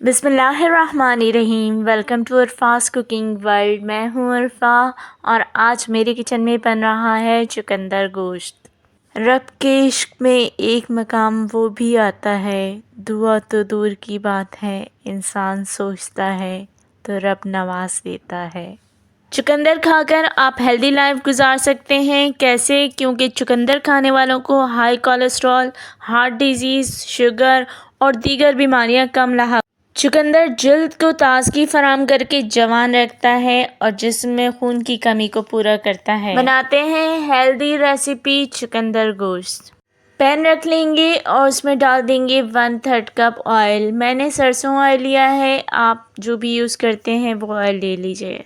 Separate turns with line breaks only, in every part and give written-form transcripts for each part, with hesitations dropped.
बिस्मिल्लाहिर्रहमानिर्रहीम। Welcome to Arfa's cooking world. मैं हूँ अरफा और आज मेरे किचन में बन रहा है चुकंदर गोश्त। रब के इश्क में एक मकाम वो भी आता है, दुआ तो दूर की बात है, इंसान सोचता है तो रब नवाज देता है। चुकंदर खाकर आप हेल्दी लाइफ गुजार सकते हैं। कैसे? क्योंकि चुकंदर खाने वालों को high cholesterol, heart disease, sugar और दीगर बीमारियां कम लाहक। चुकंदर जल्द को ताजगी फराम करके जवान रखता है और जिस्म में खून की कमी को पूरा करता है। बनाते हैं हेल्दी रेसिपी चुकंदर गोश्त। पैन रख लेंगे और उसमें डाल देंगे 1/3 कप ऑयल। मैंने सरसों ऑयल लिया है, आप जो भी यूज़ करते हैं वो ऑयल ले लीजिए।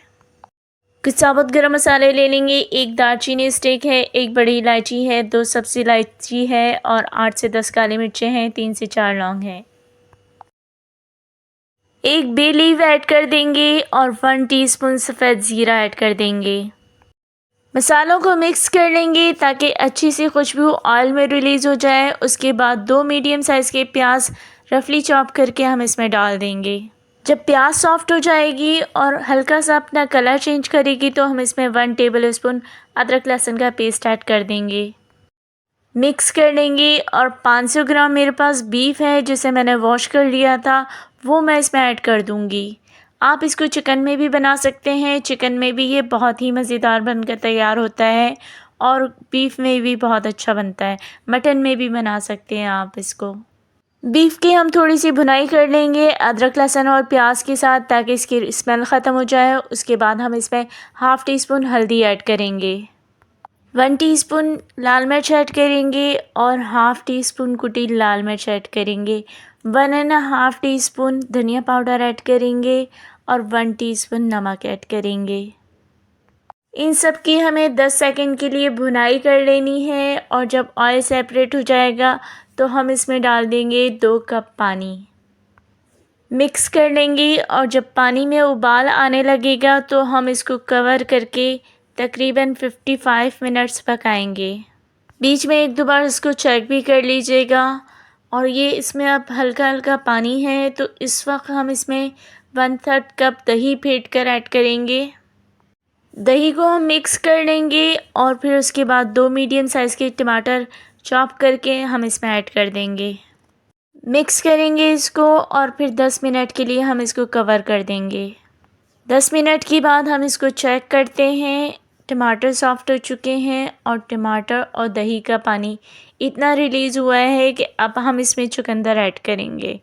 कुछ साबुत गरम मसाले ले लेंगे। एक दालचीनी स्टिक है, एक बड़ी इलायची है, 2 सब्ज़ी इलायची है और 8 से 10 काली मिर्चें हैं, 3 से 4 लौंग हैं। एक बे लीफ ऐड कर देंगे और 1 टीस्पून सफ़ेद ज़ीरा ऐड कर देंगे। मसालों को मिक्स कर लेंगे ताकि अच्छी सी खुशबू ऑयल में रिलीज़ हो जाए। उसके बाद 2 मीडियम साइज़ के प्याज रफली चॉप करके हम इसमें डाल देंगे। जब प्याज सॉफ्ट हो जाएगी और हल्का सा अपना कलर चेंज करेगी तो हम इसमें 1 टेबल स्पून अदरक लहसुन का पेस्ट ऐड कर देंगे। मिक्स कर लेंगे और 500 ग्राम मेरे पास बीफ है जिसे मैंने वॉश कर लिया था, वो मैं इसमें ऐड कर दूंगी। आप इसको चिकन में भी बना सकते हैं, चिकन में भी ये बहुत ही मज़ेदार बनकर तैयार होता है और बीफ में भी बहुत अच्छा बनता है। मटन में भी बना सकते हैं आप इसको। बीफ की हम थोड़ी सी भुनाई कर लेंगे अदरक लहसुन और प्याज के साथ ताकि इसकी स्मेल ख़त्म हो जाए। उसके बाद हम इसमें हाफ़ टी स्पून हल्दी ऐड करेंगे, 1 टीस्पून लाल मिर्च ऐड करेंगे और हाफ़ टी स्पून कुटी लाल मिर्च ऐड करेंगे, 1.5 टीस्पून धनिया पाउडर ऐड करेंगे और 1 टीस्पून नमक ऐड करेंगे। इन सब की हमें 10 सेकंड के लिए भुनाई कर लेनी है और जब ऑयल सेपरेट हो जाएगा तो हम इसमें डाल देंगे 2 कप पानी। मिक्स कर लेंगे और जब पानी में उबाल आने लगेगा तो हम इसको कवर करके तकरीबन 55 मिनट्स पकाएंगे। बीच में एक दो बार इसको चेक भी कर लीजिएगा। और ये इसमें अब हल्का हल्का पानी है तो इस वक्त हम इसमें 1/3 कप दही फेंट कर ऐड करेंगे। दही को हम मिक्स कर लेंगे और फिर उसके बाद 2 मीडियम साइज़ के टमाटर चॉप करके हम इसमें ऐड कर देंगे। मिक्स करेंगे इसको और फिर 10 मिनट के लिए हम इसको कवर कर देंगे। 10 मिनट के बाद हम इसको चेक करते हैं। टमाटर सॉफ्ट हो चुके हैं और टमाटर और दही का पानी इतना रिलीज़ हुआ है कि अब हम इसमें चुकंदर ऐड करेंगे।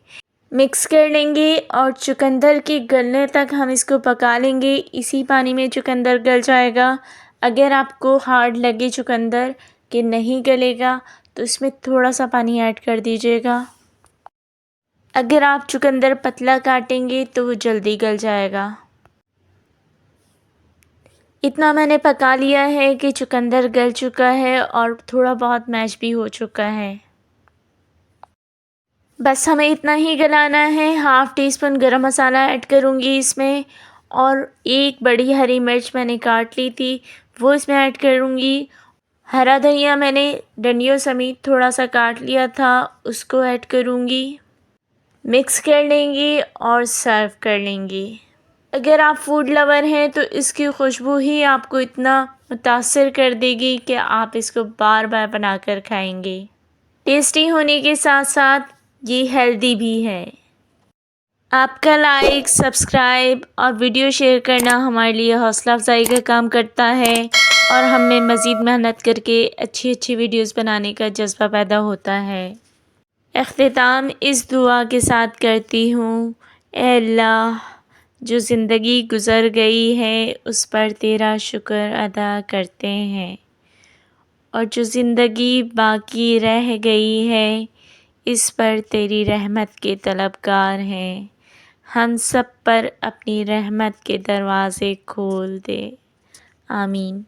मिक्स कर लेंगे और चुकंदर के गलने तक हम इसको पका लेंगे। इसी पानी में चुकंदर गल जाएगा। अगर आपको हार्ड लगे चुकंदर कि नहीं गलेगा तो इसमें थोड़ा सा पानी ऐड कर दीजिएगा। अगर आप चुकंदर पतला काटेंगे तो वो जल्दी गल जाएगा। इतना मैंने पका लिया है कि चुकंदर गल चुका है और थोड़ा बहुत मैश भी हो चुका है। बस हमें इतना ही गलाना है। हाफ़ टी स्पून गरम मसाला ऐड करूँगी इसमें और एक बड़ी हरी मिर्च मैंने काट ली थी वो इसमें ऐड करूँगी। हरा धनिया मैंने डंडियों समेत थोड़ा सा काट लिया था, उसको ऐड करूँगी। मिक्स कर लेंगे और सर्व कर लेंगे। अगर आप फूड लवर हैं तो इसकी खुशबू ही आपको इतना मुतासिर कर देगी कि आप इसको बार बार बनाकर खाएंगे। टेस्टी होने के साथ साथ ये हेल्दी भी है। आपका लाइक, सब्सक्राइब और वीडियो शेयर करना हमारे लिए हौसला अफजाई का काम करता है और हमें मज़ीद मेहनत करके अच्छी अच्छी वीडियोस बनाने का जज्बा पैदा होता है। इख्तिताम इस दुआ के साथ करती हूँ, ऐ अल्लाह जो ज़िंदगी गुज़र गई है उस पर तेरा शुक्र अदा करते हैं और जो ज़िंदगी बाकी रह गई है इस पर तेरी रहमत के तलबगार हैं। हम सब पर अपनी रहमत के दरवाज़े खोल दे। आमीन।